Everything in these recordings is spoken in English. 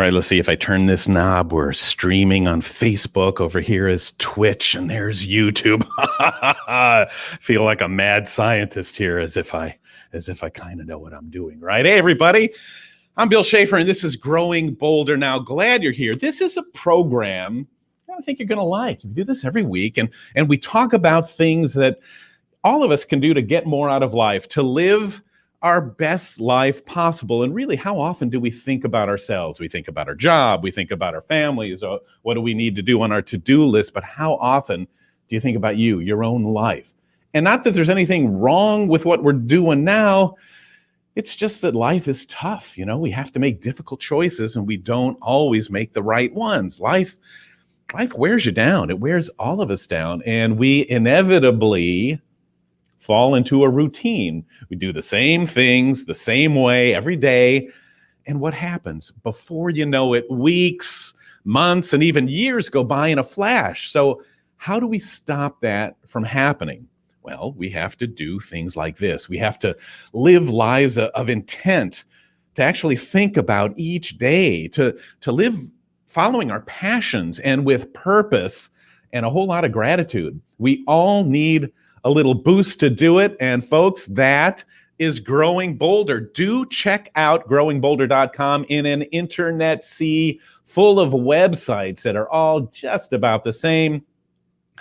right, let's see if I turn this knob. We're streaming on Facebook. Over here is Twitch, and there's YouTube. Feel like a mad scientist here, as if I kind of know what I'm doing, right? Hey, everybody. I'm Bill Schaefer, and this is Growing Bolder. Now, glad you're here. This is a program I think you're going to like. We do this every week, and we talk about things that all of us can do to get more out of life, to live our best life possible. And really, how often do we think about ourselves? We think about our job, we think about our families, or what do we need to do on our to-do list, but how often do you think about you, your own life? And not that there's anything wrong with what we're doing now, it's just that life is tough. You know, we have to make difficult choices, and we don't always make the right ones. Life wears you down. It wears all of us down, and we inevitably fall into a routine. We do the same things the same way every day. And what happens? Before you know it, weeks, months, and even years go by in a flash. So how do we stop that from happening? Well, we have to do things like this. We have to live lives of intent, to actually think about each day, to live following our passions and with purpose and a whole lot of gratitude. We all need a little boost to do it. And folks, that is Growing Bolder. Do check out growingbolder.com in an internet sea full of websites that are all just about the same.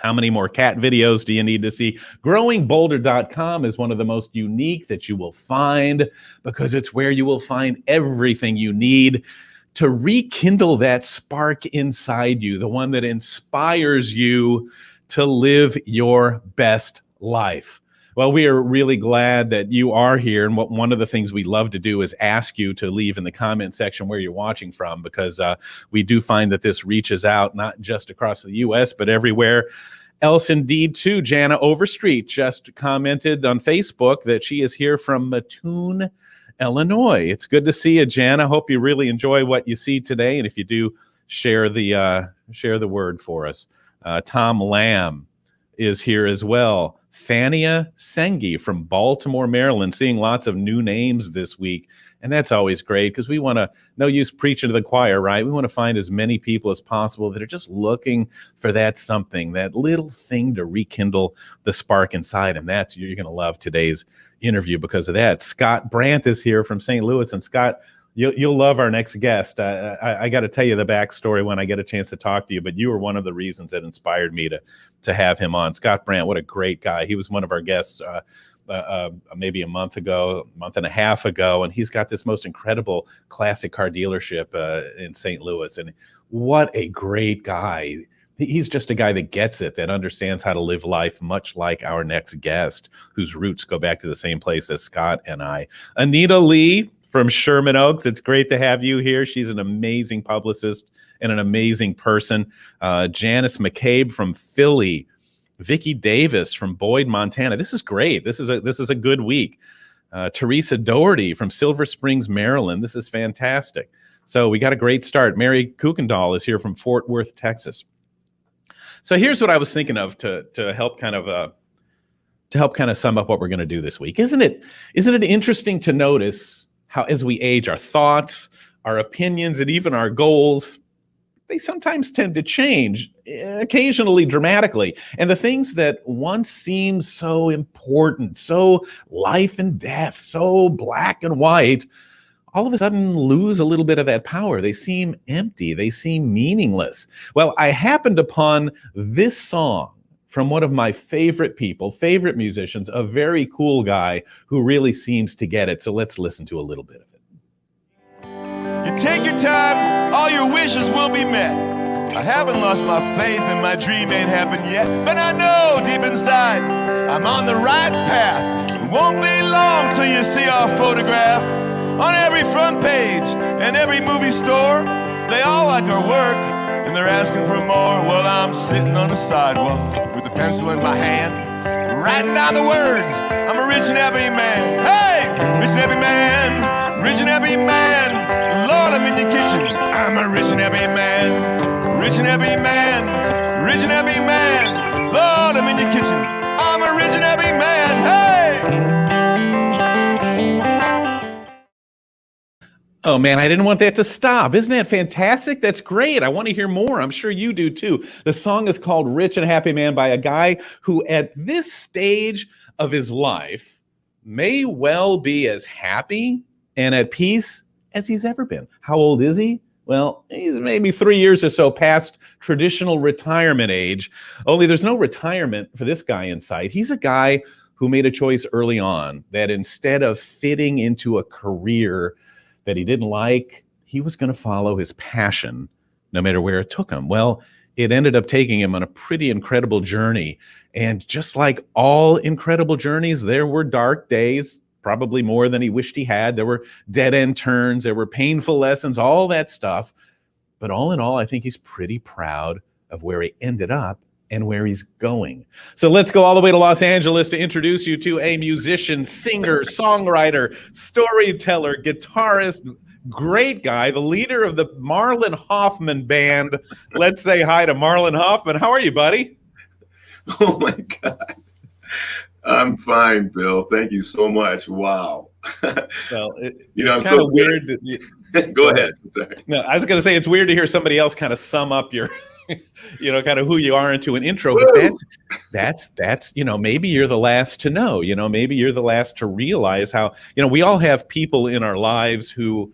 How many more cat videos do you need to see? Growingbolder.com is one of the most unique that you will find, because it's where you will find everything you need to rekindle that spark inside you, the one that inspires you to live your best life. Well, we are really glad that you are here. And one of the things we love to do is ask you to leave in the comment section where you're watching from, because we do find that this reaches out not just across the U.S., but everywhere else indeed too. Jana Overstreet just commented on Facebook that she is here from Mattoon, Illinois. It's good to see you, Jana. Hope you really enjoy what you see today. And if you do, share the word for us. Tom Lamb is here as well. Thania Sengi from Baltimore, Maryland, seeing lots of new names this week. And that's always great, because we want to, no use preaching to the choir, right? We want to find as many people as possible that are just looking for that something, that little thing to rekindle the spark inside. And that's, you're going to love today's interview because of that. Scott Brandt is here from St. Louis. And Scott, you'll love our next guest. I got to tell you the backstory when I get a chance to talk to you, but you were one of the reasons that inspired me to have him on. Scott Brandt, what a great guy. He was one of our guests maybe a month and a half ago, and he's got this most incredible classic car dealership in St. Louis. And what a great guy. He's just a guy that gets it, that understands how to live life, much like our next guest, whose roots go back to the same place as Scott and I. Anita Lee from Sherman Oaks. It's great to have you here. She's an amazing publicist and an amazing person. Janice McCabe from Philly. Vicki Davis from Boyd, Montana. This is great. This is a good week. Teresa Doherty from Silver Springs, Maryland. This is fantastic. So we got a great start. Mary Kuykendall is here from Fort Worth, Texas. So here's what I was thinking of to help kind of sum up what we're going to do this week. Isn't it interesting to notice how, as we age, our thoughts, our opinions, and even our goals, they sometimes tend to change, occasionally dramatically. And the things that once seemed so important, so life and death, so black and white, all of a sudden lose a little bit of that power. They seem empty. They seem meaningless. Well, I happened upon this song from one of my favorite favorite musicians, a very cool guy who really seems to get it. So let's listen to a little bit of it. You take your time, all your wishes will be met. I haven't lost my faith and my dream ain't happened yet. But I know deep inside, I'm on the right path. It won't be long till you see our photograph on every front page and every movie store. They all like our work and they're asking for more. Well, I'm sitting on the sidewalk with a pencil in my hand, writing down the words. I'm a rich and happy man. Hey, rich and happy man, rich and happy man. Lord, I'm in your kitchen. I'm a rich and happy man, rich and happy man, rich and happy man. Lord, I'm in your kitchen. I'm a rich and happy man. Hey. Oh man, I didn't want that to stop. Isn't that fantastic? That's great. I want to hear more. I'm sure you do too. The song is called Rich and Happy Man by a guy who at this stage of his life may well be as happy and at peace as he's ever been. How old is he? Well, he's maybe 3 years or so past traditional retirement age. Only there's no retirement for this guy in sight. He's a guy who made a choice early on that instead of fitting into a career that he didn't like, he was going to follow his passion no matter where it took him. Well, it ended up taking him on a pretty incredible journey. And just like all incredible journeys, there were dark days, probably more than he wished he had. There were dead-end turns, there were painful lessons, all that stuff. But all in all, I think he's pretty proud of where he ended up and where he's going. So let's go all the way to Los Angeles to introduce you to a musician, singer, songwriter, storyteller, guitarist, great guy, the leader of the Marlon Hoffman band. Let's say hi to Marlon Hoffman. How are you, buddy? Oh my God. I'm fine, Bill. Thank you so much. Wow. Well, it's kind of weird. Go ahead. Sorry. No, I was going to say it's weird to hear somebody else kind of sum up your kind of who you are into an intro, but that's maybe you're the last to know, maybe you're the last to realize how, we all have people in our lives who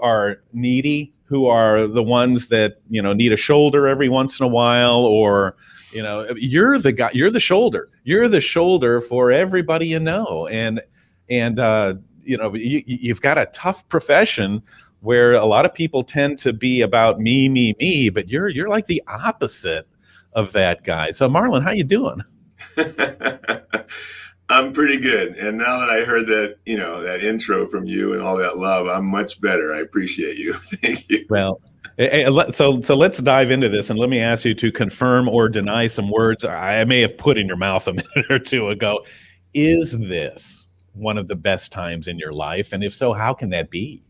are needy, who are the ones that, need a shoulder every once in a while, or, you're the guy, you're the shoulder for everybody, and you've got a tough profession where a lot of people tend to be about me, but you're like the opposite of that guy. So Marlon, how you doing? I'm pretty good. And now that I heard that, that intro from you and all that love, I'm much better. I appreciate you. Thank you. Well, so let's dive into this, and let me ask you to confirm or deny some words I may have put in your mouth a minute or two ago. Is this one of the best times in your life? And if so, how can that be?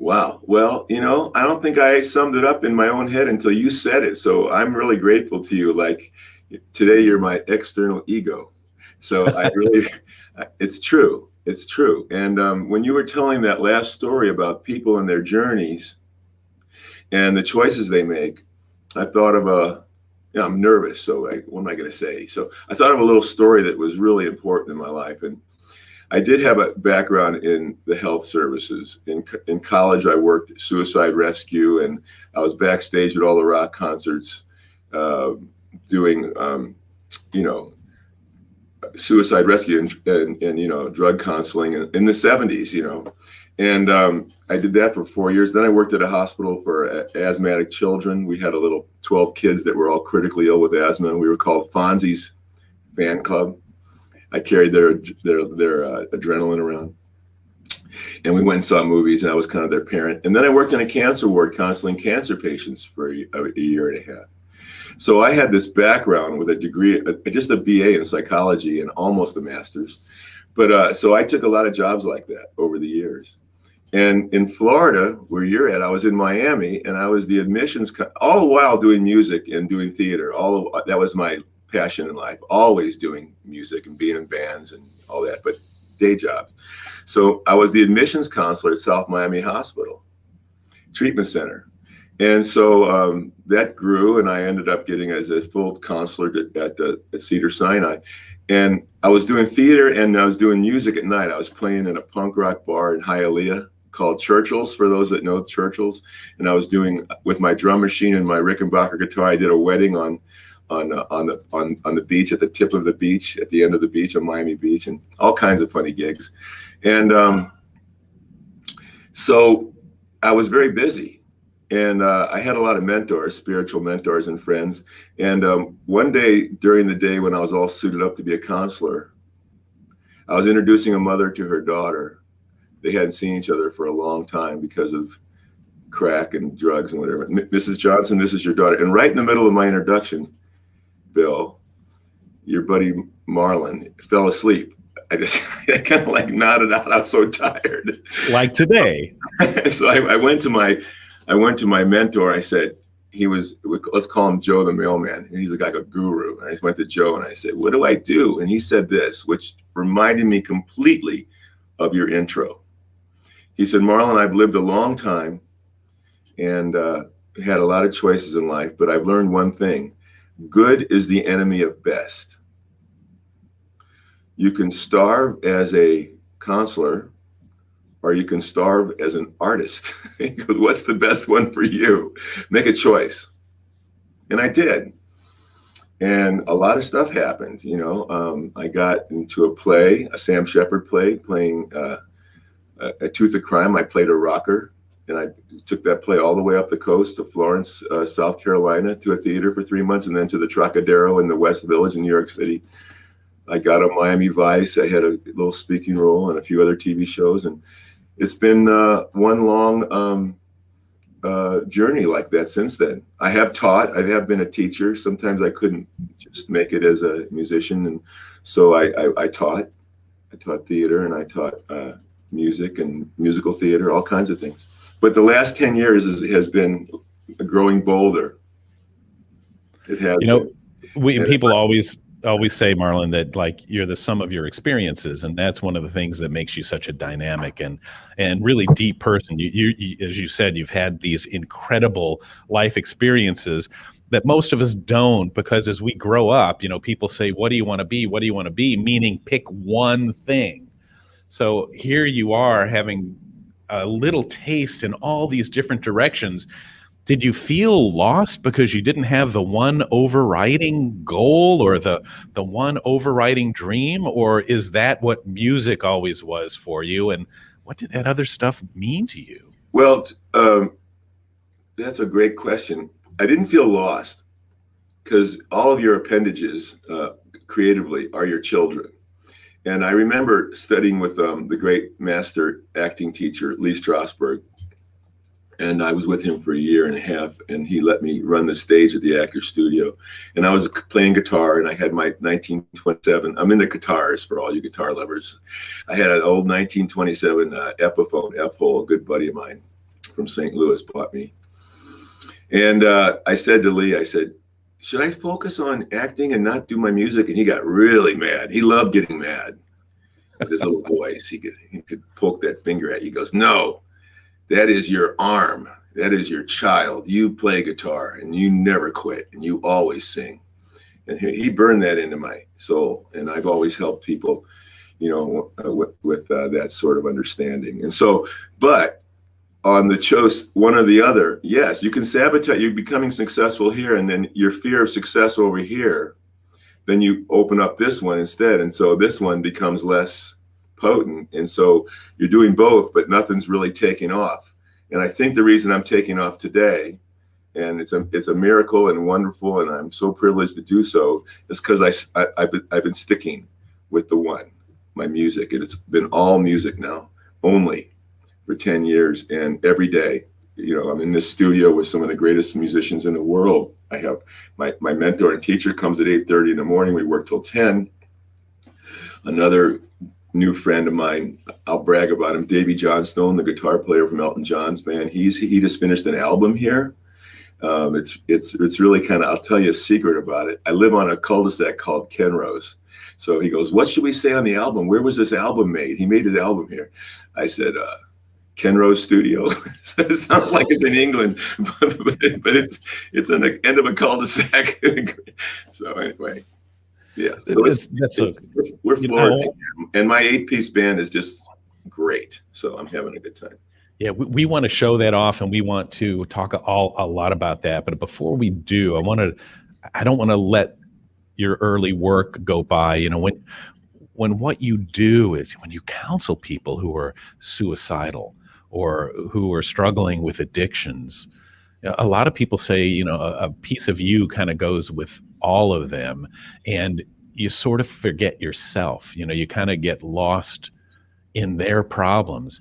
Wow. Well, I don't think I summed it up in my own head until you said it. So I'm really grateful to you. Like today, you're my external ego. So I really, it's true. It's true. And when you were telling that last story about people and their journeys and the choices they make, I thought of I'm nervous. So what am I going to say? So I thought of a little story that was really important in my life. And I did have a background in the health services. In college, I worked at suicide rescue, and I was backstage at all the rock concerts, doing, suicide rescue and drug counseling in the 70s, And I did that for 4 years. Then I worked at a hospital for asthmatic children. We had a little 12 kids that were all critically ill with asthma. We were called Fonzie's Fan Club. I carried their adrenaline around, and we went and saw movies, and I was kind of their parent. And then I worked in a cancer ward counseling cancer patients for a year and a half. So I had this background with a degree, just a BA in psychology and almost a master's. But so I took a lot of jobs like that over the years. And in Florida, where you're at, I was in Miami, and I was the admissions, all the while doing music and doing theater. That was my passion in life, always doing music and being in bands and all that, but day jobs. So I was the admissions counselor at South Miami Hospital Treatment Center. And so that grew, and I ended up getting as a full counselor at Cedar Sinai. And I was doing theater and I was doing music at night. I was playing in a punk rock bar in Hialeah called Churchill's, for those that know Churchill's. And I was doing, with my drum machine and my Rickenbacker guitar, I did a wedding on the beach, at the tip of the beach, at the end of the beach on Miami Beach, and all kinds of funny gigs. And so I was very busy, and I had a lot of mentors, spiritual mentors and friends. And one day during the day when I was all suited up to be a counselor, I was introducing a mother to her daughter. They hadn't seen each other for a long time because of crack and drugs and whatever. Mrs. Johnson, this is your daughter. And right in the middle of my introduction, Bill, your buddy Marlon fell asleep. I kind of like nodded out. I was so tired. Like today. So I went to my mentor. I said, let's call him Joe the mailman. And he's like a guru. And I went to Joe and I said, what do I do? And he said this, which reminded me completely of your intro. He said, Marlon, I've lived a long time and had a lot of choices in life, but I've learned one thing. Good is the enemy of best. You can starve as a counselor, or you can starve as an artist. He goes, what's the best one for you? Make a choice. And I did. And a lot of stuff happened. I got into a play, a Sam Shepard play, playing A Tooth of Crime. I played a rocker, and I took that play all the way up the coast to Florence, South Carolina, to a theater for 3 months, and then to the Trocadero in the West Village in New York City. I got on Miami Vice. I had a little speaking role and a few other TV shows, and it's been one long journey like that since then. I have taught. I have been a teacher. Sometimes I couldn't just make it as a musician, and so I taught. I taught theater, and I taught music and musical theater, all kinds of things. But the last 10 years has been growing bolder. It has. People always say, Marlon, that like you're the sum of your experiences, and that's one of the things that makes you such a dynamic and really deep person. You as you said, you've had these incredible life experiences that most of us don't, because as we grow up, people say, what do you want to be? What do you want to be? Meaning pick one thing. So here you are having a little taste in all these different directions. Did you feel lost because you didn't have the one overriding goal or the one overriding dream? Or is that what music always was for you? And what did that other stuff mean to you? Well, that's a great question. I didn't feel lost because all of your appendages creatively are your children. And I remember studying with the great master acting teacher, Lee Strasberg. And I was with him for a year and a half, and he let me run the stage at the Actors Studio. And I was playing guitar, and I had my 1927. I'm into guitars for all you guitar lovers. I had an old 1927 Epiphone F-hole, a good buddy of mine from St. Louis bought me. And I said to Lee, I said, should I focus on acting and not do my music? And he got really mad. He loved getting mad with his little voice. He could poke that finger at you. He goes, no. That is your arm. That is your child. You play guitar and you never quit and you always sing. And he burned that into my soul. And I've always helped people, with that sort of understanding. And so, but on the choice, one or the other, yes, you can sabotage. You're becoming successful here, and then your fear of success over here, then you open up this one instead. And so this one becomes less potent, and so you're doing both, but nothing's really taking off. And I think the reason I'm taking off today, and it's a miracle and wonderful, and I'm so privileged to do so, is because I've been sticking with the one, my music, and it's been all music now, only for 10 years, and every day, I'm in this studio with some of the greatest musicians in the world. I have my mentor and teacher comes at 8:30 in the morning. We work till 10. Another new friend of mine, I'll brag about him, Davey Johnstone, the guitar player from Elton John's band. He just finished an album here. It's really kind of, I'll tell you a secret about it. I live on a cul-de-sac called Kenrose. So he goes, what should we say on the album? Where was this album made? He made his album here. I said, Kenrose Studio. It sounds like it's in England, but it's on the end of a cul-de-sac. So anyway. Yeah, so we're flourishing, and my 8-piece band is just great. So I'm having a good time. Yeah, we want to show that off, and we want to talk a lot about that. But before we do, I don't want to let your early work go by. When what you do is when you counsel people who are suicidal or who are struggling with addictions. A lot of people say, a piece of you kind of goes with all of them, and you sort of forget yourself. You kind of get lost in their problems.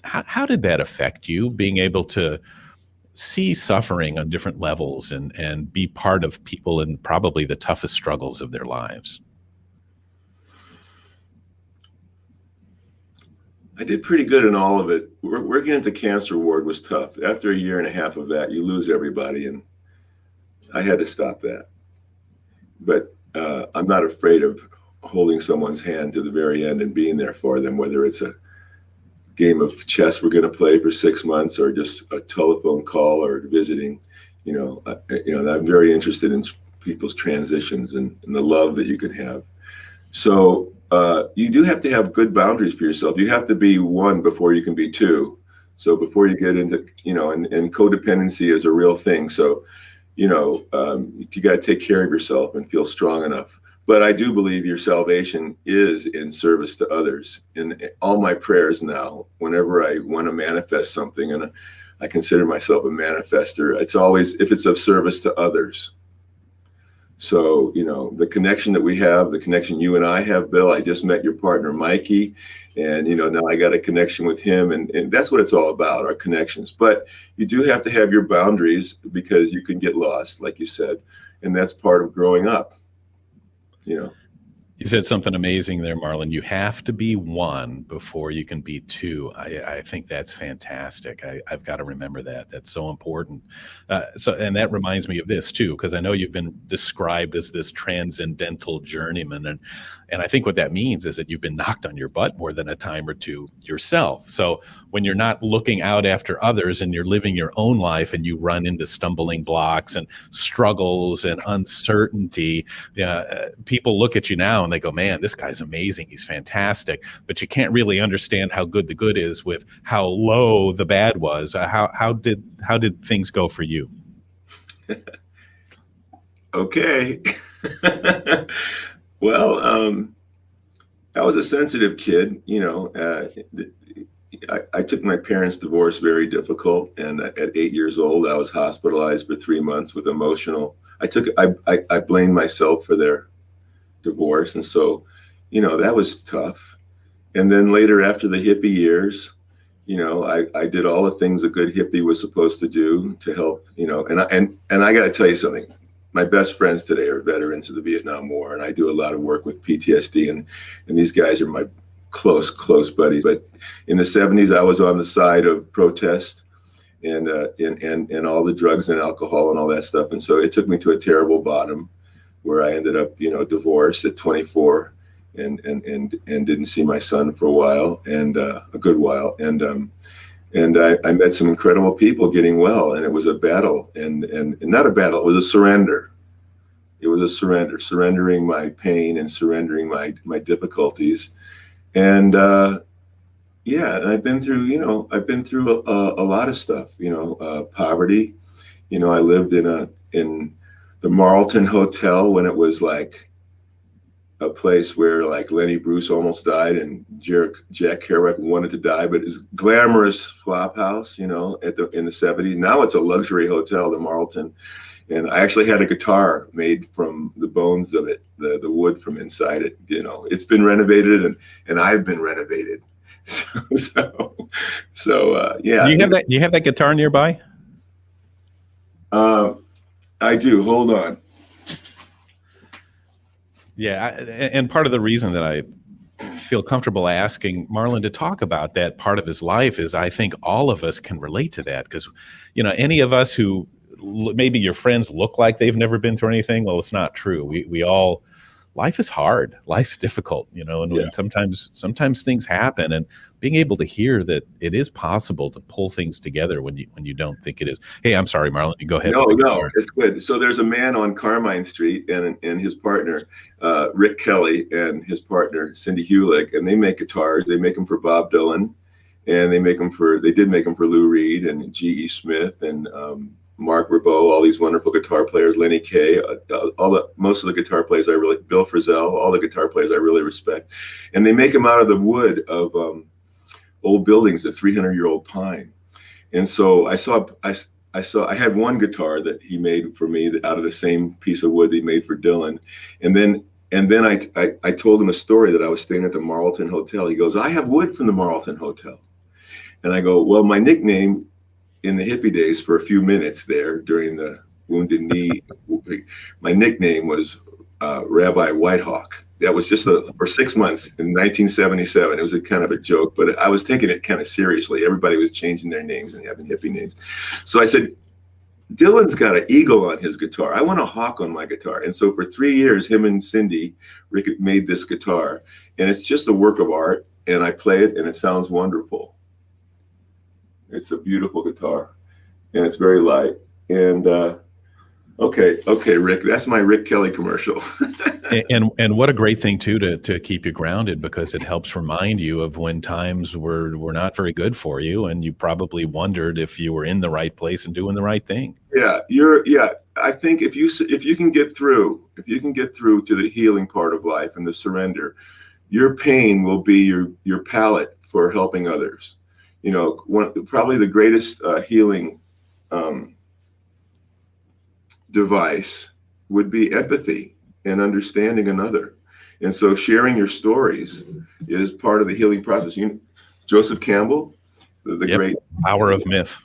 How did that affect you, being able to see suffering on different levels and be part of people in probably the toughest struggles of their lives? I did pretty good in all of it. Working at the cancer ward was tough. After a year and a half of that, you lose everybody, and I had to stop that. But I'm not afraid of holding someone's hand to the very end and being there for them, whether it's a game of chess we're going to play for 6 months, or just a telephone call or visiting. I'm very interested in people's transitions and the love that you can have. So you do have to have good boundaries for yourself. You have to be one before you can be two. So before you get into, and codependency is a real thing. So, you got to take care of yourself and feel strong enough. But I do believe your salvation is in service to others. In all my prayers now, whenever I want to manifest something, and I consider myself a manifester, it's always if it's of service to others. So, the connection that we have, the connection you and I have, Bill, I just met your partner, Mikey, and, now I got a connection with him, and that's what it's all about, our connections. But you do have to have your boundaries, because you can get lost, like you said, and that's part of growing up, You said something amazing there, Marlon. You have to be one before you can be two. I think that's fantastic. I've got to remember that. That's so important. And that reminds me of this too, because I know you've been described as this transcendental journeyman, and I think what that means is that you've been knocked on your butt more than a time or two yourself. So when you're not looking out after others and you're living your own life, and you run into stumbling blocks and struggles and uncertainty, people look at you now and they go, man, this guy's amazing. He's fantastic. But you can't really understand how good the good is with how low the bad was. How did things go for you? Okay. Well, I was a sensitive kid, I took my parents' divorce very difficult, and at 8 years old, I was hospitalized for 3 months with emotional. I blamed myself for their divorce, and so, that was tough. And then later, after the hippie years, I did all the things a good hippie was supposed to do to help, and I got to tell you something. My best friends today are veterans of the Vietnam War, and I do a lot of work with PTSD, and these guys are my close buddies. But in the 70s, I was on the side of protest and all the drugs and alcohol and all that stuff. And so it took me to a terrible bottom, where I ended up, divorced at 24 and didn't see my son for a while, and a good while. And I met some incredible people getting well, and it was a battle, and not a battle, it was a surrender. It was a surrendering my pain and surrendering my difficulties. And and I've been through a lot of stuff, poverty. I lived in the Marlton Hotel when it was like a place where like Lenny Bruce almost died, and Jack Kerouac wanted to die, but it's glamorous flophouse, in the 70s. Now it's a luxury hotel, the Marlton. And I actually had a guitar made from the bones of it, the wood from inside it. It's been renovated, and I've been renovated. So yeah. Do you have that guitar nearby? I do. Hold on. Yeah, and part of the reason that I feel comfortable asking Marlon to talk about that part of his life is I think all of us can relate to that, because, any of us who maybe your friends look like they've never been through anything, well, it's not true. We all, life is hard, life's difficult, and sometimes things happen, and being able to hear that it is possible to pull things together when you don't think it is. Hey, I'm sorry, Marlon, you go ahead. No, it's good. So there's a man on Carmine Street and his partner, Rick Kelly, and his partner, Cindy Hewlick, and they make guitars. They make them for Bob Dylan, and they did make them for Lou Reed and G.E. Smith and Mark Ribot, all these wonderful guitar players, Lenny Kaye, most of the guitar players Bill Frisell, all the guitar players I really respect. And they make them out of the wood of old buildings, the 300-year-old pine. And so I had one guitar that he made for me out of the same piece of wood that he made for Dylan. And then I told him a story that I was staying at the Marlton Hotel. He goes, I have wood from the Marlton Hotel. And I go, well, my nickname in the hippie days for a few minutes there during the Wounded Knee, my nickname was Rabbi Whitehawk. That was just for 6 months in 1977. It was a kind of a joke, but I was taking it kind of seriously. Everybody was changing their names and having hippie names. So I said, Dylan's got an eagle on his guitar. I want a hawk on my guitar. And so for 3 years, him and Cindy, Rick, made this guitar. And it's just a work of art. And I play it, and it sounds wonderful. It's a beautiful guitar, and it's very light. And okay, Rick, that's my Rick Kelly commercial. And what a great thing too to keep you grounded, because it helps remind you of when times were not very good for you, and you probably wondered if you were in the right place and doing the right thing. Yeah. I think if you can get through to the healing part of life and the surrender, your pain will be your palette for helping others. You know, probably the greatest healing device would be empathy and understanding another. And so sharing your stories is part of the healing process. Joseph Campbell, the great power of myth.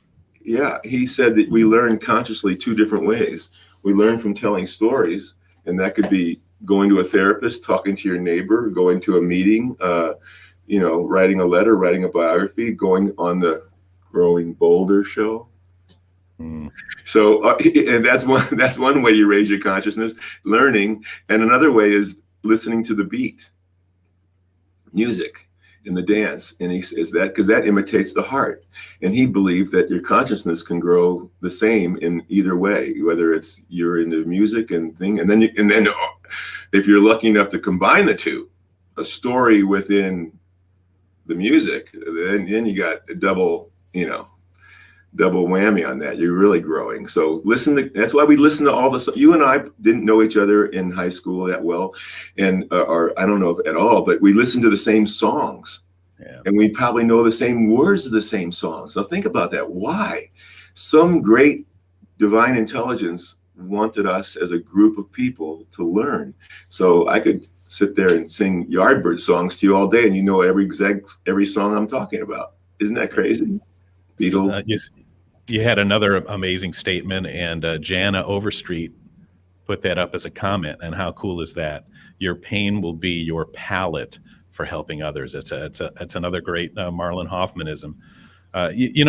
Yeah, he said that we learn consciously two different ways. We learn from telling stories, and that could be going to a therapist, talking to your neighbor, going to a meeting, writing a letter, writing a biography, going on the Growing Bolder show. So, and that's one way you raise your consciousness, learning. And another way is listening to the beat, music, and the dance. And he says that because that imitates the heart. And he believed that your consciousness can grow the same in either way, whether it's you're into music and thing, and then if you're lucky enough to combine the two, a story within the music, then you got a double whammy on that. You're really growing. So that's why we listen to all this. You and I didn't know each other in high school that well, and or I don't know at all, but we listened to the same songs. Yeah. And we probably know the same words of the same songs. So think about that. Why? Some great divine intelligence wanted us as a group of people to learn. So I could sit there and sing Yardbird songs to you all day, and you know every song I'm talking about. Isn't that crazy? Beatles. You had another amazing statement, and Jana Overstreet put that up as a comment. And how cool is that? Your pain will be your palette for helping others. It's another great Marlon Hoffmanism.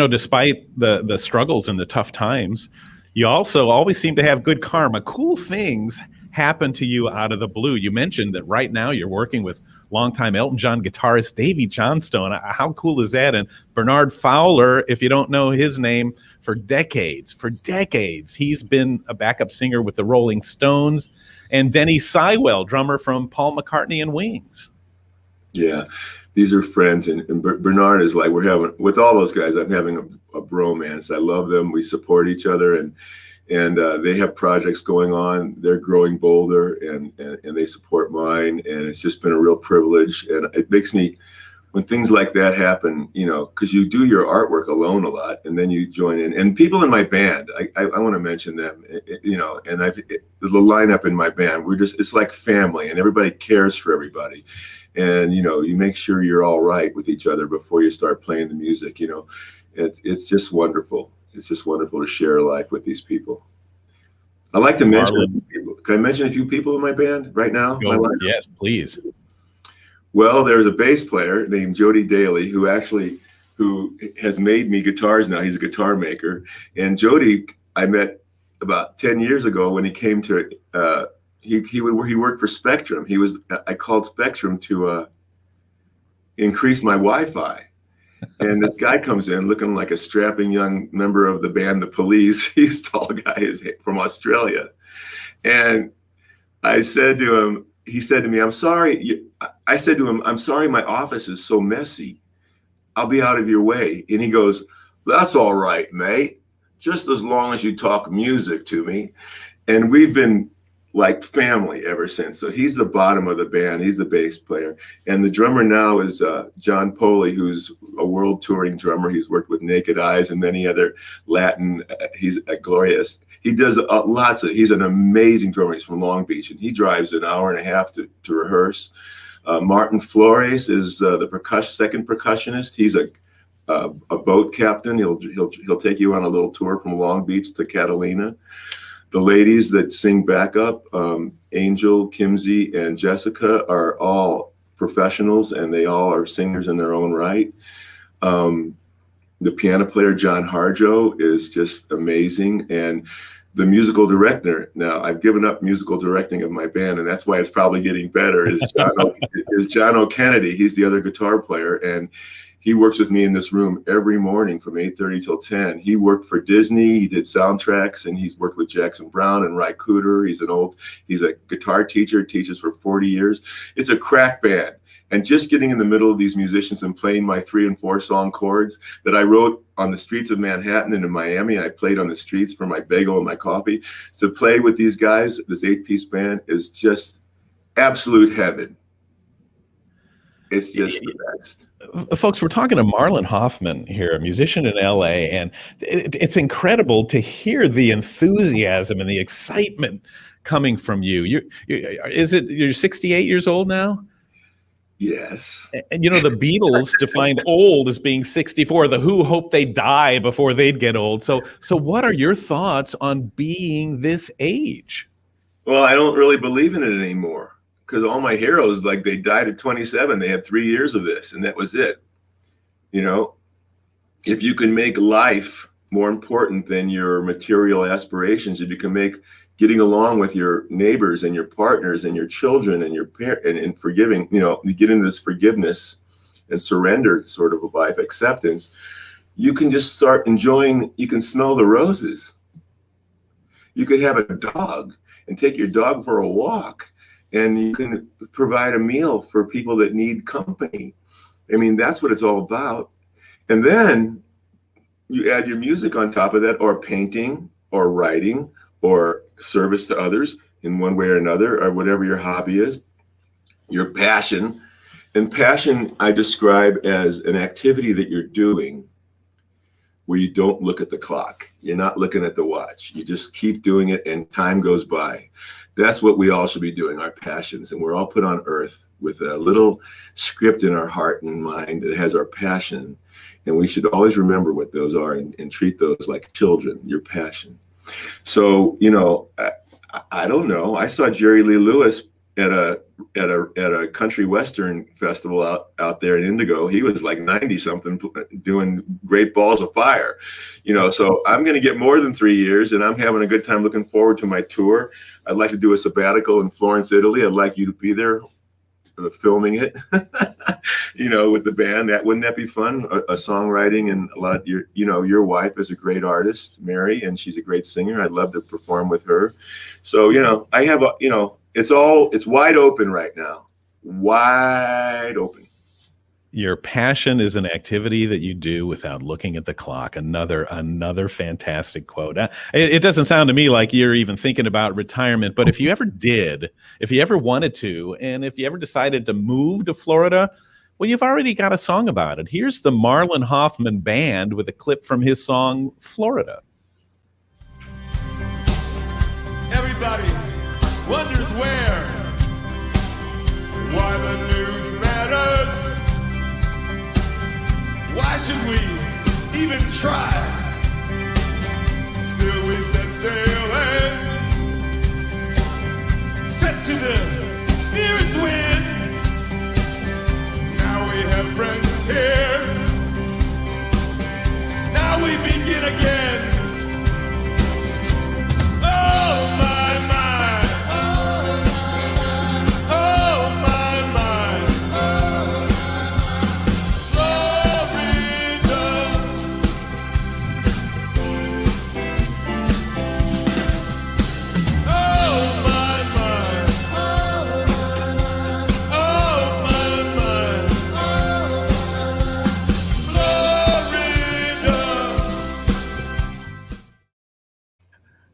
Despite the struggles and the tough times, you also always seem to have good karma. Cool things happen to you out of the blue. You mentioned that right now you're working with longtime Elton John guitarist Davy Johnstone. How cool is that? And Bernard Fowler, if you don't know his name, for decades, he's been a backup singer with the Rolling Stones. And Denny Sywell, drummer from Paul McCartney and Wings. Yeah, these are friends. And Bernard is like, with all those guys, I'm having a bromance. I love them. We support each other, and they have projects going on. They're growing bolder, and they support mine. And it's just been a real privilege. And it makes me, when things like that happen, because you do your artwork alone a lot, and then you join in. And people in my band, I want to mention them, and the lineup in my band, it's like family, and everybody cares for everybody. And, you make sure you're all right with each other before you start playing the music. It's just wonderful. It's just wonderful to share life with these people. I like to mention a few people. Can I mention a few people in my band right now? Yes, please. Well, there's a bass player named Jody Daly who has made me guitars now. He's a guitar maker. And Jody, I met about 10 years ago when he came to, he worked for Spectrum. I called Spectrum to increase my Wi-Fi. And this guy comes in looking like a strapping young member of the band The Police. He's a tall guy, is from Australia. And I said to him, he said to me, I'm sorry. I said to him, I'm sorry, my office is so messy. I'll be out of your way. And he goes, that's all right, mate. Just as long as you talk music to me. And we've been like family ever since. So he's the bottom of the band. He's the bass player. And the drummer now is John Poley, who's a world touring drummer. He's worked with Naked Eyes and many other Latin. He's a glorious. He does he's an amazing drummer. He's from Long Beach, and he drives an hour and a half to rehearse. Martin Flores is the second percussionist. He's a boat captain. He'll take you on a little tour from Long Beach to Catalina. The ladies that sing backup, Angel, Kimsey, and Jessica, are all professionals, and they all are singers in their own right. The piano player, John Harjo, is just amazing. And the musical director, now I've given up musical directing of my band, and that's why it's probably getting better, is John O'Kennedy. He's the other guitar player, and He works with me in this room every morning from 8:30 till 10. He worked for Disney. He did soundtracks, and he's worked with Jackson Browne and Ry Cooder. He's a guitar teacher, teaches for 40 years. It's a crack band. And just getting in the middle of these musicians and playing my 3 and 4 song chords that I wrote on the streets of Manhattan and in Miami, I played on the streets for my bagel and my coffee. To play with these guys, this 8-piece band, is just absolute heaven. It's just the best. Folks, we're talking to Marlon Hoffman here, a musician in LA, and it's incredible to hear the enthusiasm and the excitement coming from you. You're 68 years old now? Yes. And you know, the Beatles defined old as being 64. The Who hoped they'd die before they'd get old. So what are your thoughts on being this age? Well, I don't really believe in it anymore, because all my heroes, like, they died at 27. They had 3 years of this, and that was it. You know, if you can make life more important than your material aspirations, if you can make getting along with your neighbors and your partners and your children and your parents and forgiving, you know, you get into this forgiveness and surrender sort of a life, acceptance, you can just start enjoying. You can smell the roses. You could have a dog and take your dog for a walk, and you can provide a meal for people that need company. I mean, that's what it's all about. And then you add your music on top of that, or painting or writing or service to others in one way or another, or whatever your hobby is, your passion. And passion I describe as an activity that you're doing where you don't look at the clock. You're not looking at the watch. You just keep doing it and time goes by. That's what we all should be doing, our passions. And we're all put on earth with a little script in our heart and mind that has our passion. And we should always remember what those are and treat those like children, your passion. So, you know, I don't know. I saw Jerry Lee Lewis at a country western festival out there in Indigo. He was like 90 something doing Great Balls of Fire, you know. So I'm going to get more than 3 years, and I'm having a good time, looking forward to my tour. I'd like to do a sabbatical in Florence, Italy. I'd like you to be there filming it, you know, with the band. Wouldn't that be fun? A songwriting, and a lot of your wife is a great artist, Mary, and she's a great singer. I'd love to perform with her. So, you know, I have it's wide open right now. Wide open. Your passion is an activity that you do without looking at the clock. Another fantastic quote. It doesn't sound to me like you're even thinking about retirement, but if you ever wanted to, and if you ever decided to move to Florida, well, you've already got a song about it. Here's the Marlon Hoffman Band with a clip from his song, Florida. Everybody wonders why the news matters. Why should we even try? Still we set sail and set to the nearest wind. Now we have friends here. Now we begin again. Oh my, my. Oh my, my.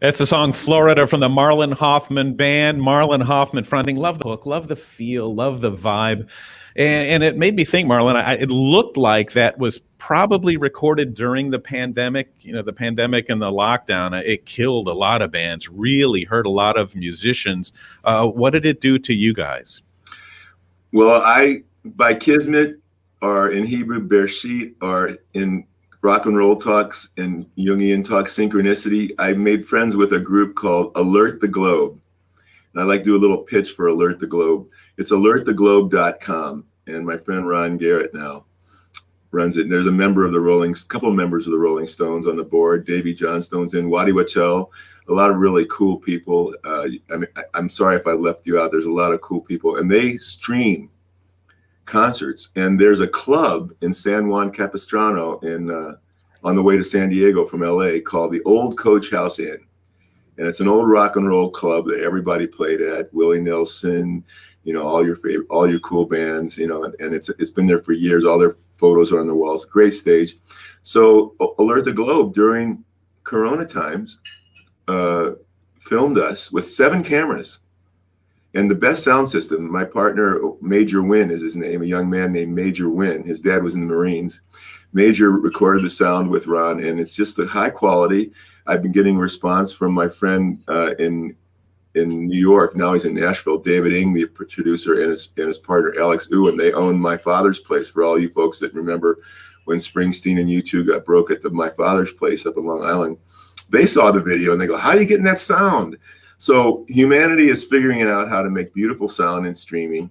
That's the song Florida from the Marlon Hoffman Band. Marlon Hoffman fronting. Love the hook, love the feel, love the vibe. And it made me think, Marlon, it looked like that was probably recorded during the pandemic. You know, the pandemic and the lockdown, it killed a lot of bands, really hurt a lot of musicians. What did it do to you guys? Well, by Kismet, or in Hebrew, Bereshit, or in Rock and Roll Talks and Jungian Talks, Synchronicity, I made friends with a group called Alert the Globe. And I'd like to do a little pitch for Alert the Globe. It's alerttheglobe.com. And my friend Ron Garrett now runs it. And there's couple of members of the Rolling Stones on the board. Davy Johnstone's in, Waddy Wachell, a lot of really cool people. I'm sorry if I left you out. There's a lot of cool people. And they stream concerts. And there's a club in San Juan Capistrano on the way to San Diego from LA called the Old Coach House Inn. And it's an old rock and roll club that everybody played at. Willie Nelson, all your cool bands, and it's been there for years. All their photos are on the walls. Great stage. So Alert the Globe during Corona times filmed us with 7 cameras and the best sound system. My partner, Major Wynn is his name, a young man named Major Wynn. His dad was in the Marines. Major recorded the sound with Ron, and it's just the high quality. I've been getting response from my friend in New York. Now he's in Nashville. David Ng, the producer, and his partner Alex Ewan. They own My Father's Place. For all you folks that remember when Springsteen and U2 got broke at My Father's Place up in Long Island, they saw the video and they go, "How are you getting that sound?" So humanity is figuring out how to make beautiful sound in streaming,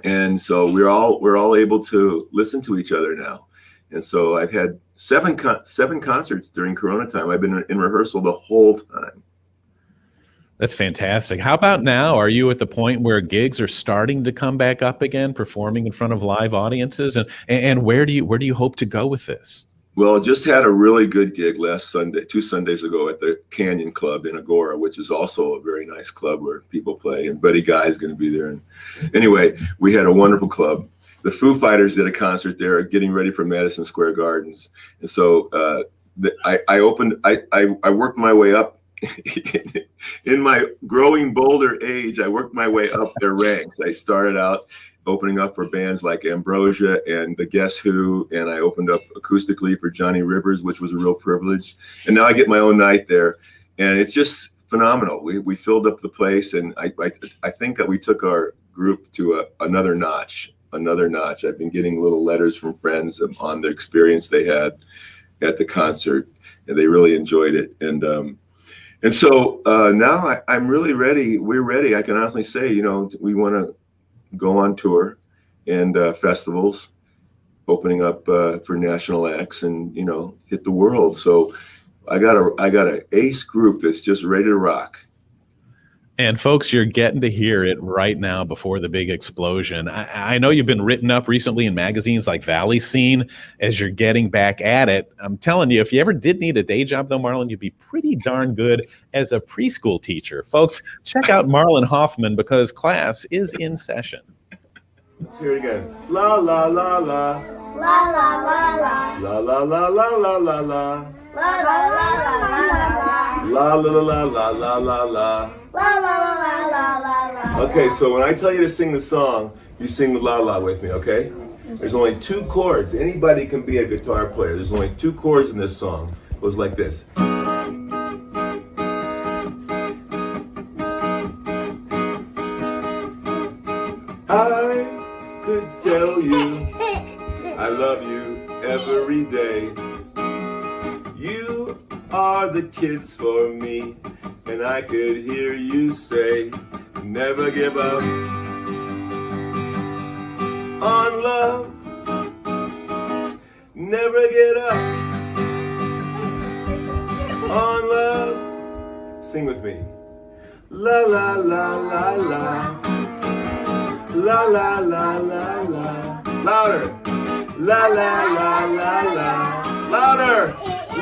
and so we're all able to listen to each other now. And so I've had 7 concerts during Corona time. I've been in rehearsal the whole time. That's fantastic. How about now? Are you at the point where gigs are starting to come back up again, performing in front of live audiences? And where do you hope to go with this? Well, just had a really good gig last Sunday, 2 Sundays ago at the Canyon Club in Agora, which is also a very nice club where people play. And Buddy Guy is going to be there. And anyway, we had a wonderful club. The Foo Fighters did a concert there, getting ready for Madison Square Gardens. And so I worked my way up. In my growing Boulder age, I worked my way up their ranks. I started out opening up for bands like Ambrosia and the Guess Who, and I opened up acoustically for Johnny Rivers, which was a real privilege. And now I get my own night there, and it's just phenomenal. We filled up the place, and I think that we took our group to another notch. I've been getting little letters from friends on the experience they had at the concert, and they really enjoyed it. And so now I'm really ready. We're ready. I can honestly say, we want to go on tour and festivals, opening up for national acts, and hit the world. So I got an ace group that's just ready to rock. And folks, you're getting to hear it right now before the big explosion. I know you've been written up recently in magazines like Valley Scene as you're getting back at it. I'm telling you, if you ever did need a day job, though, Marlon, you'd be pretty darn good as a preschool teacher. Folks, check out Marlon Hoffman because class is in session. Let's hear it again. La, la, la, la. La, la, la, la. La, la, la, la, la, la, la. La, la, la, la, la, la. La, la, la, la, la, la, la. Okay, so when I tell you to sing the song, you sing the la la with me, okay? There's only 2 chords. Anybody can be a guitar player. There's only 2 chords in this song. It goes like this. I could tell you I love you every day. You are the kids for me. And I could hear you say, never give up on love, never get up on love. Sing with me. La la la la la, la la la la la. Louder. La la la la la. Louder.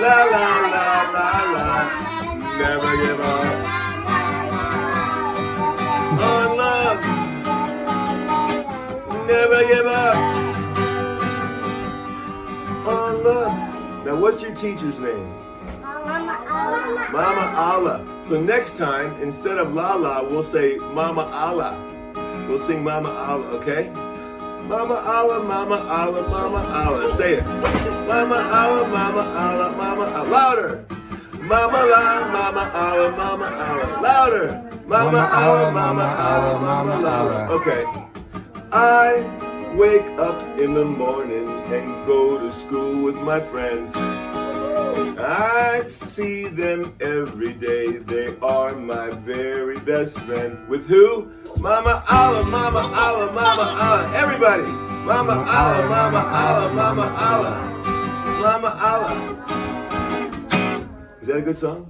La la la la la. Never give up on love. Never give up on love. Now, what's your teacher's name? Mama Allah. Mama Allah. So next time, instead of la la, we'll say Mama Allah. We'll sing Mama Allah, okay? Mama Allah, Mama Allah, Mama Allah. Say it. Mama Allah, Mama Allah, Mama Allah. Louder. Mama la, Mama Allah, Mama Allah. Louder. Mama Allah, Mama Allah, Mama Allah. Okay. I wake up in the morning and go to school with my friends. I see them every day. They are my very best friend. With who? Mama Allah, Mama Allah, Mama Allah. Everybody. Mama Allah, Mama Allah, Mama Allah. Mama Allah. Is that a good song?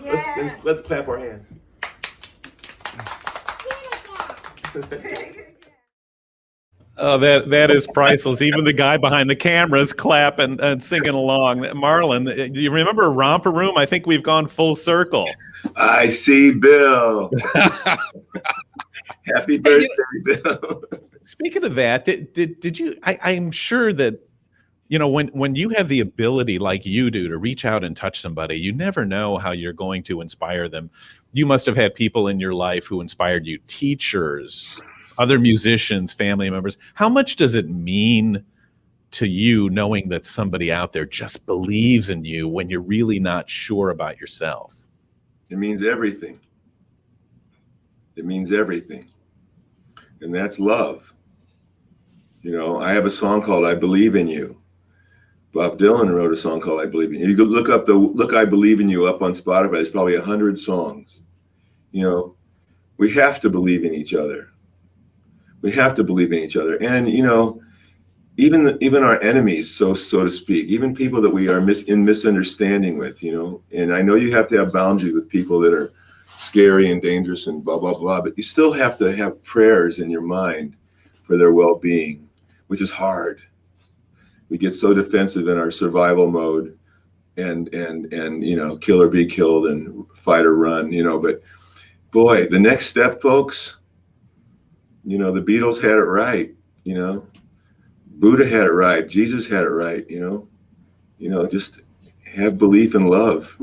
Yeah. Let's clap our hands. Oh, that is priceless. Even the guy behind the camera is clapping and singing along. Marlon, do you remember Romper Room? I think we've gone full circle. I see Bill. Happy birthday, Bill. Speaking of that, did you? I'm sure that when you have the ability like you do to reach out and touch somebody, you never know how you're going to inspire them. You must have had people in your life who inspired you, teachers, other musicians, family members. How much does it mean to you knowing that somebody out there just believes in you when you're really not sure about yourself? It means everything. It means everything. And that's love. I have a song called I Believe in You. Bob Dylan wrote a song called I Believe in You. You could look up Look I Believe in You up on Spotify. There's probably 100 songs. We have to believe in each other. We have to believe in each other. And, even our enemies, so to speak, even people that we are in misunderstanding with, and I know you have to have boundaries with people that are scary and dangerous and blah, blah, blah, but you still have to have prayers in your mind for their well-being, which is hard. We get so defensive in our survival mode and kill or be killed and fight or run, but boy, the next step, folks, the Beatles had it right, Buddha had it right, Jesus had it right, just have belief and love,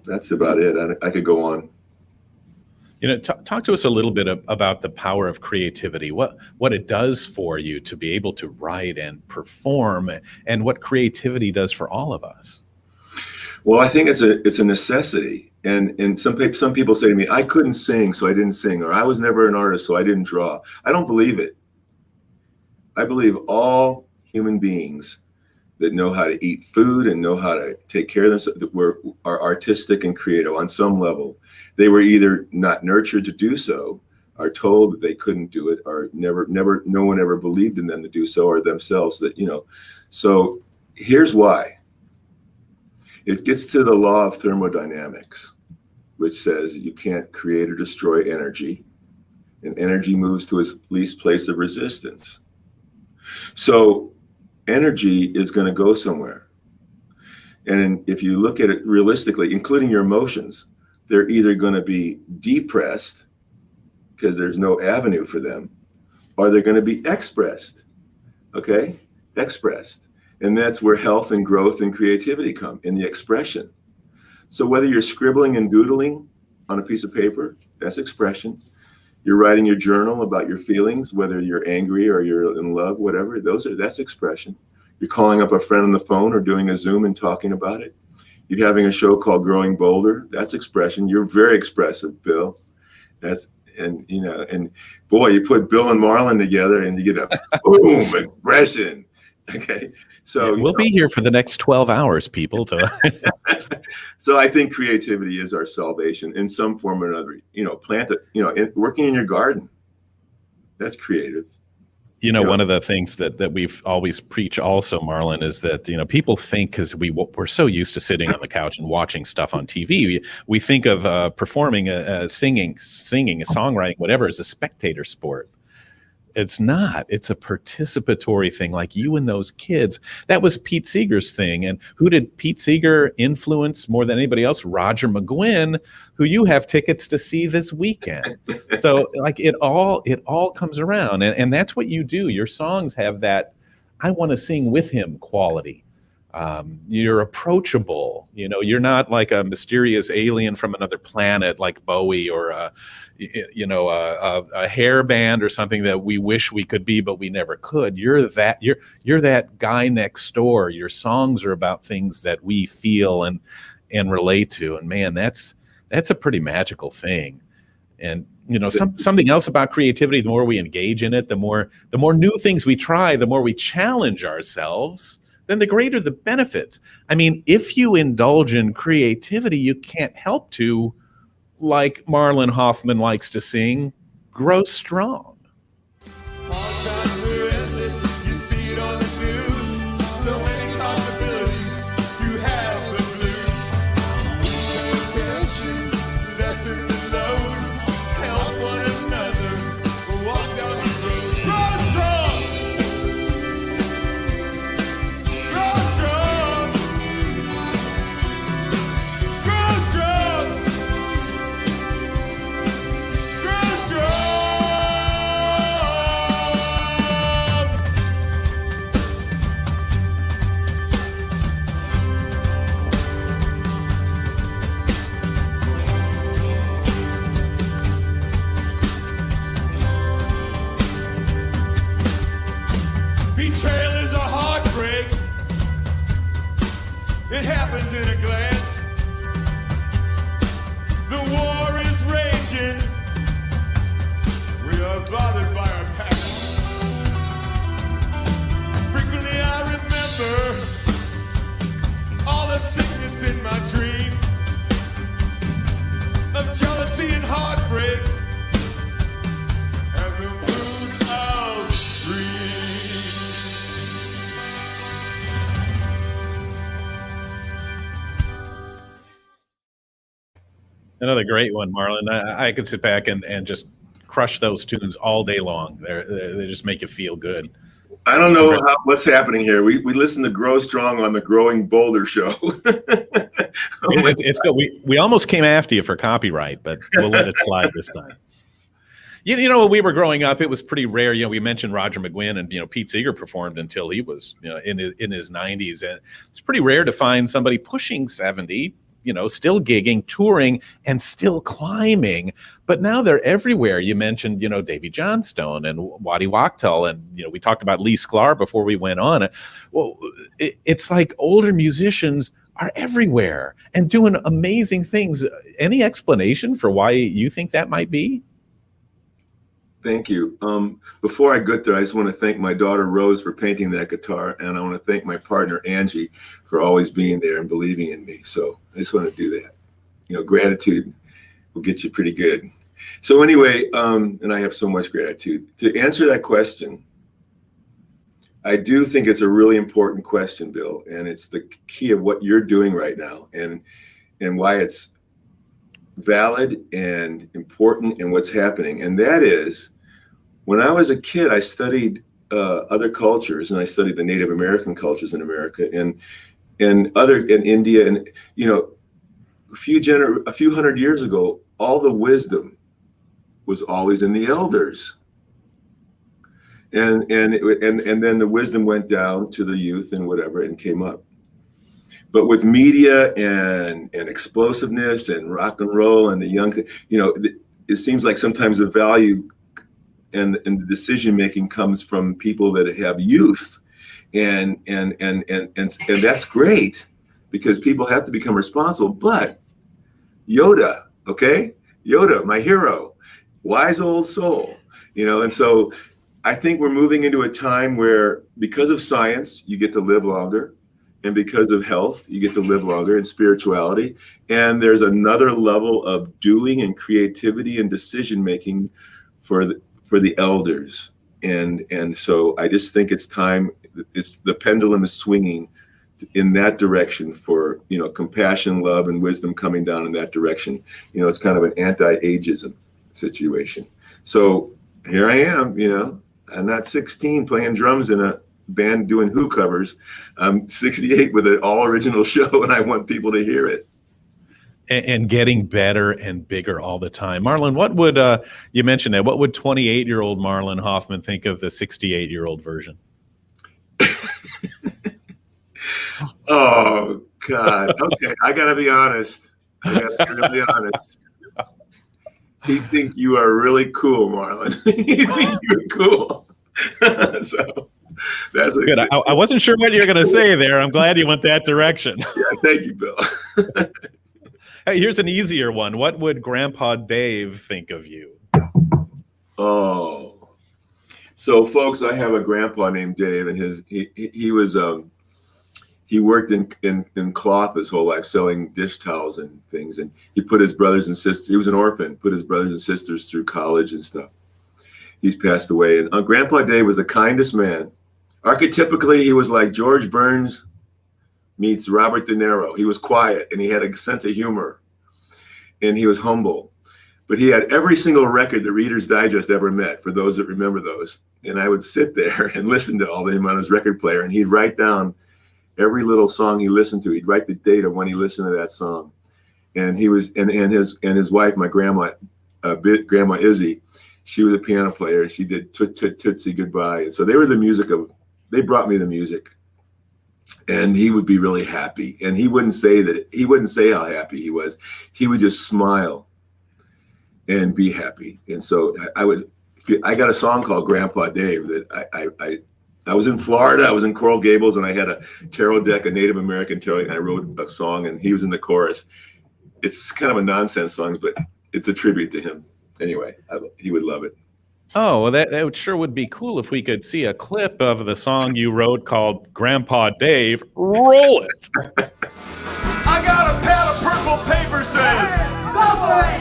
that's about it. I could go on. Talk to us a little bit about the power of creativity, what it does for you to be able to write and perform, and what creativity does for all of us. Well, I think it's a necessity. And some people say to me, I couldn't sing, so I didn't sing, or I was never an artist, so I didn't draw. I don't believe it. I believe all human beings that know how to eat food and know how to take care of themselves are artistic and creative on some level. They were either not nurtured to do so, are told that they couldn't do it, or no one ever believed in them to do so, or themselves that, So here's why. It gets to the law of thermodynamics, which says you can't create or destroy energy, and energy moves to its least place of resistance. So energy is going to go somewhere. And if you look at it realistically, including your emotions, they're either going to be depressed because there's no avenue for them, or they're going to be expressed. Okay? Expressed. And that's where health and growth and creativity come, in the expression. So whether you're scribbling and doodling on a piece of paper, that's expression. You're writing your journal about your feelings, whether you're angry or you're in love, whatever, that's expression. You're calling up a friend on the phone or doing a Zoom and talking about it. You're having a show called Growing Bolder, that's expression. You're very expressive, Bill. And boy, you put Bill and Marlon together and you get a boom expression. Okay. So we'll be here for the next 12 hours, people. So I think creativity is our salvation in some form or another. Plant it, working in your garden. That's creative. One of the things that we've always preach also, Marlon, is that, people think, because we're so used to sitting on the couch and watching stuff on TV, we think of performing, singing, songwriting, whatever, as a spectator sport. It's not. It's a participatory thing, like you and those kids. That was Pete Seeger's thing. And who did Pete Seeger influence more than anybody else? Roger McGuinn, who you have tickets to see this weekend. So like it all comes around. And that's what you do. Your songs have that I want to sing with him quality. You're approachable. You're not like a mysterious alien from another planet like Bowie, or a hair band or something that we wish we could be but we never could. You're that guy next door. Your songs are about things that we feel and relate to, and man, that's a pretty magical thing. And something else about creativity, the more we engage in it, the more new things we try, the more we challenge ourselves, then the greater the benefits. I mean, if you indulge in creativity, you can't help to, like Marlon Hoffman likes to sing, grow strong. Betrayal is a heartbreak. It happens in a glance. The war is raging. We are bothered by our past. Frequently I remember all the sickness in my dream of jealousy and heartbreak and the moon of dreams. Another great one, Marlon. I could sit back and just crush those tunes all day long. They just make you feel good. I don't know what's happening here. We listen to Grow Strong on the Growing Boulder show. It's good. We almost came after you for copyright, but we'll let it slide this time. You know, when we were growing up, it was pretty rare. You know, we mentioned Roger McGuinn, and Pete Seeger performed until he was in his 90s, and it's pretty rare to find somebody pushing 70. Still gigging, touring, and still climbing. But now they're everywhere. You mentioned, Davy Johnstone and Waddy Wachtel, and, we talked about Lee Sklar before we went on. Well, it's like older musicians are everywhere and doing amazing things. Any explanation for why you think that might be? Thank you. Before I get there, I just want to thank my daughter Rose for painting that guitar, and I want to thank my partner Angie for always being there and believing in me. So I just want to do that. Gratitude will get you pretty good. So anyway, and I have so much gratitude. To answer that question, I do think it's a really important question, Bill, and it's the key of what you're doing right now, and why it's valid and important and what's happening. And that is, when I was a kid, I studied other cultures, and I studied the Native American cultures in America and in India, and a few hundred years ago, all the wisdom was always in the elders, and then the wisdom went down to the youth and whatever and came up. But with media and explosiveness and rock and roll and the young, it seems like sometimes the value and the decision making comes from people that have youth, and that's great because people have to become responsible. But Yoda, my hero, wise old soul, and so I think we're moving into a time where, because of science, you get to live longer. And because of health, you get to live longer, and spirituality. And there's another level of doing and creativity and decision making for the elders. And so I just think it's time. It's the pendulum is swinging in that direction for compassion, love, and wisdom coming down in that direction. It's kind of an anti-ageism situation. So here I am. I'm not 16 playing drums in a band doing Who covers. I'm 68 with an all original show, and I want people to hear it. And getting better and bigger all the time. Marlon, what would you mentioned that? What would 28-year-old Marlon Hoffman think of the 68-year-old version? Oh God. Okay, I gotta be honest. He think you are really cool, Marlon. He think you're cool. So that's good. I wasn't sure what you're going to say there. I'm glad you went that direction. Yeah, thank you, Bill. Hey, here's an easier one. What would Grandpa Dave think of you? Oh, so folks, I have a grandpa named Dave, and he worked in cloth his whole life, selling dish towels and things, and he put his brothers and sisters. He was an orphan. Put his brothers and sisters through college and stuff. He's passed away, and Grandpa Dave was the kindest man. Archetypically, he was like George Burns meets Robert De Niro. He was quiet, and he had a sense of humor, and he was humble. But he had every single record the Reader's Digest ever met, for those that remember those. And I would sit there and listen to all of him on his record player, and he'd write down every little song he listened to. He'd write the date of when he listened to that song. And he was, and his wife, my grandma, Grandma Izzy, she was a piano player, and she did Tootsie Goodbye. And so they brought me the music, and he would be really happy. And he wouldn't say how happy he was. He would just smile and be happy. And so I got a song called Grandpa Dave that I was in Florida. I was in Coral Gables, and I had a tarot deck, a Native American tarot, and I wrote a song, and he was in the chorus. It's kind of a nonsense song, but it's a tribute to him. Anyway, he would love it. Oh, well, that sure would be cool if we could see a clip of the song you wrote called Grandpa Dave. Roll it. I got a pad of purple paper says, Go for it.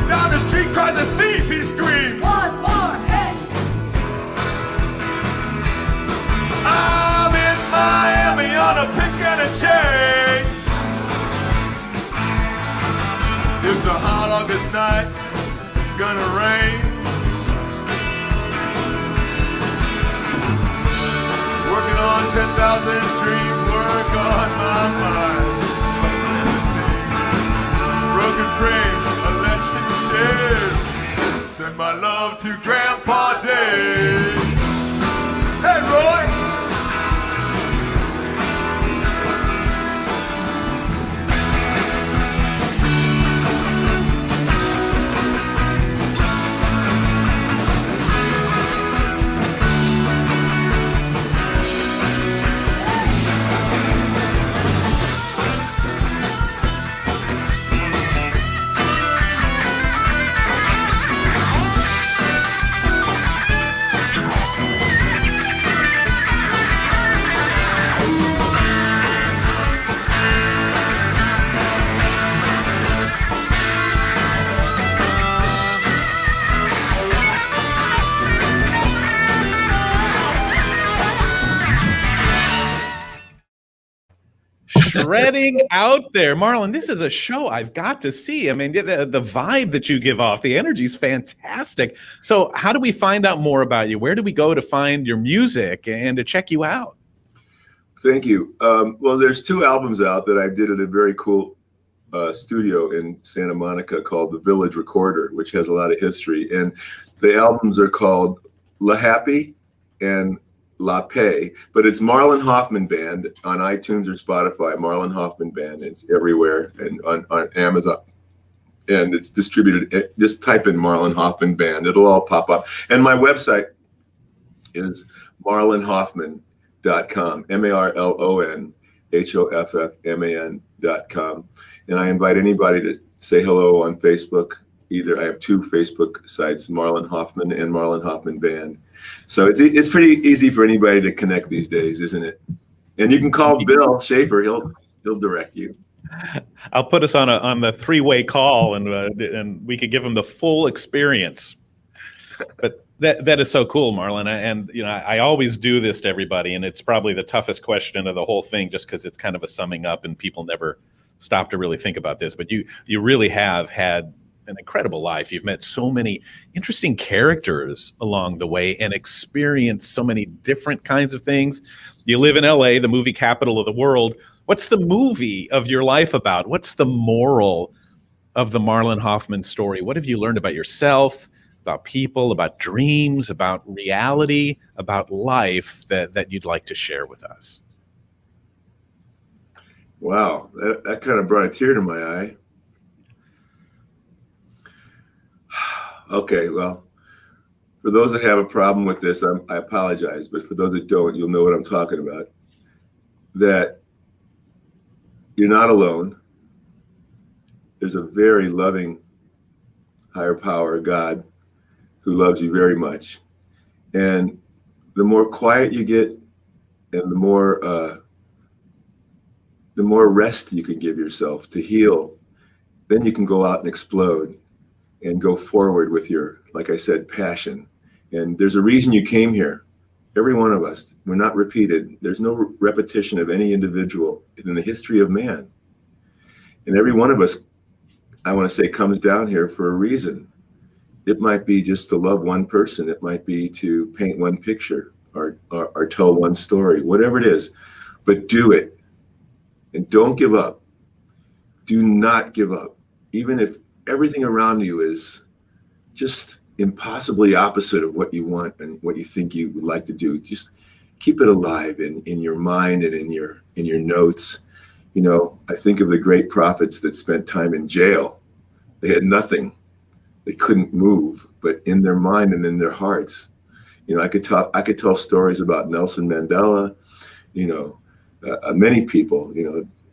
down the street cries a thief, he screams. One more hit. I'm in Miami on a pick and a chain. It's a hot August night, gonna rain. Working on 10,000 dreams, work on my mind. Broken frame, electric chairs. Send my love to Grandpa Dave. Hey, Roy! Shredding out there. Marlon, this is a show I've got to see. I mean, the vibe that you give off, the energy is fantastic. So how do we find out more about you? Where do we go to find your music and to check you out? Thank you. Well, there's 2 albums out that I did at a very cool studio in Santa Monica called The Village Recorder, which has a lot of history. And the albums are called La Happy and La Paix, but it's Marlon Hoffman Band on iTunes or Spotify. Marlon Hoffman Band. It's everywhere and on Amazon. And it's distributed. Just type in Marlon Hoffman Band. It'll all pop up. And my website is marlonhoffman.com, MarlonHoffman.com. And I invite anybody to say hello on Facebook. Either I have 2 Facebook sites, Marlon Hoffman and Marlon Hoffman Band. So it's pretty easy for anybody to connect these days, isn't it? And you can call Bill Schaefer; he'll direct you. I'll put us on the 3-way call, and we could give him the full experience. But that is so cool, Marlon. And I always do this to everybody, and it's probably the toughest question of the whole thing, just because it's kind of a summing up, and people never stop to really think about this. But you really have had an incredible life. You've met so many interesting characters along the way and experienced so many different kinds of things. You live in LA, the movie capital of the world. What's the movie of your life about? What's the moral of the Marlon Hoffman story? What have you learned about yourself, about people, about dreams, about reality, about life that you'd like to share with us? Wow, that kind of brought a tear to my eye. Okay, well, for those that have a problem with this, I apologize. But for those that don't, you'll know what I'm talking about. That you're not alone. There's a very loving higher power, God, who loves you very much. And the more quiet you get and the more rest you can give yourself to heal, then you can go out and explode and go forward with your, like I said, passion. And there's a reason you came here. Every one of us, we're not repeated. There's no repetition of any individual in the history of man. And every one of us, I want to say, comes down here for a reason. It might be just to love one person. It might be to paint one picture or tell one story, whatever it is. But do it. And don't give up. Do not give up. Even if everything around you is just impossibly opposite of what you want and what you think you would like to do, just keep it alive in your mind and in your notes. I think of the great prophets that spent time in jail. They had nothing, they couldn't move, but in their mind and in their hearts, I could tell stories about Nelson Mandela, many people,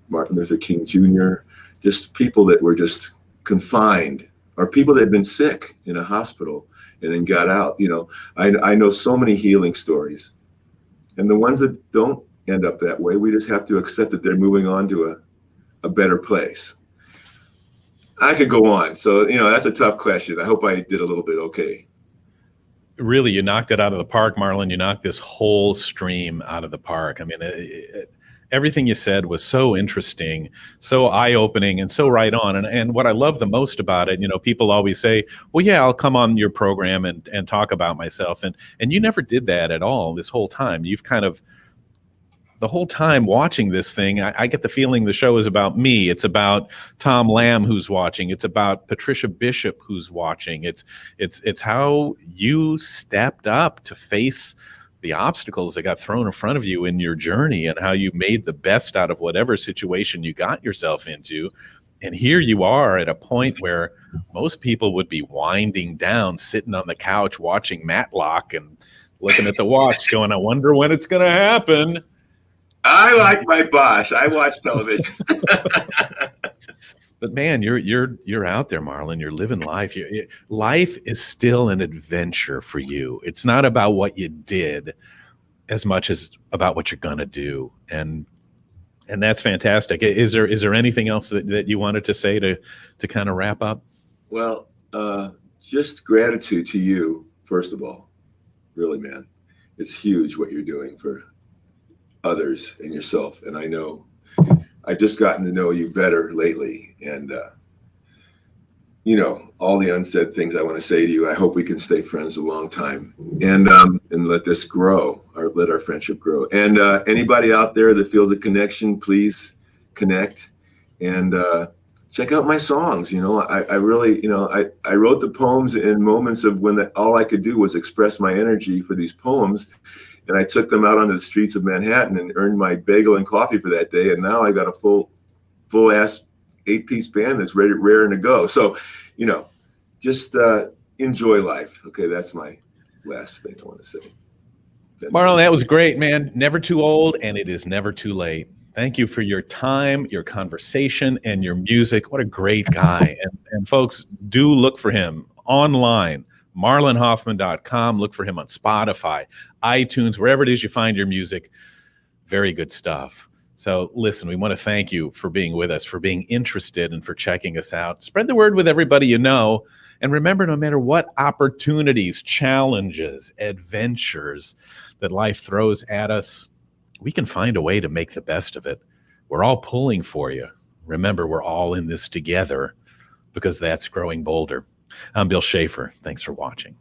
Martin Luther King Jr., just people that were just confined, or people that had been sick in a hospital and then got out. I know so many healing stories, and the ones that don't end up that way, we just have to accept that they're moving on to a better place. I could go on. So, that's a tough question. I hope I did a little bit okay. Really, you knocked it out of the park, Marlon. You knocked this whole stream out of the park. I mean, everything you said was so interesting, so eye-opening, and so right on. And what I love the most about it, people always say, well, yeah, I'll come on your program and talk about myself. And you never did that at all this whole time. You've kind of, the whole time watching this thing, I get the feeling the show is about me. It's about Tom Lamb who's watching. It's about Patricia Bishop who's watching. It's how you stepped up to face the obstacles that got thrown in front of you in your journey, and how you made the best out of whatever situation you got yourself into. And here you are at a point where most people would be winding down, sitting on the couch watching Matlock and looking at the watch going, I wonder when it's going to happen. I like my boss. I watch television. But man, you're out there, Marlon. You're living life. Life is still an adventure for you. It's not about what you did as much as about what you're gonna do, and that's fantastic. Is there anything else that you wanted to say to kind of wrap up? Well, just gratitude to you, first of all. Really, man, it's huge what you're doing for others and yourself. And I know I've just gotten to know you better lately, and all the unsaid things I want to say to you. I hope we can stay friends a long time, and let this grow, or let our friendship grow. And anybody out there that feels a connection, please connect and check out my songs. I really, I wrote the poems in moments of when all I could do was express my energy for these poems. And I took them out onto the streets of Manhattan and earned my bagel and coffee for that day. And now I got a full ass 8-piece band that's raring to go. So, just enjoy life. Okay, that's my last thing I want to say. Marlon, that was great, man. Never too old, and it is never too late. Thank you for your time, your conversation, and your music. What a great guy. And folks, do look for him online. MarlonHoffman.com. Look for him on Spotify, iTunes, wherever it is you find your music. Very good stuff. So listen, we want to thank you for being with us, for being interested, and for checking us out. Spread the word with everybody you know. And remember, no matter what opportunities, challenges, adventures that life throws at us, we can find a way to make the best of it. We're all pulling for you. Remember, we're all in this together, because that's growing bolder. I'm Bill Schaefer. Thanks for watching.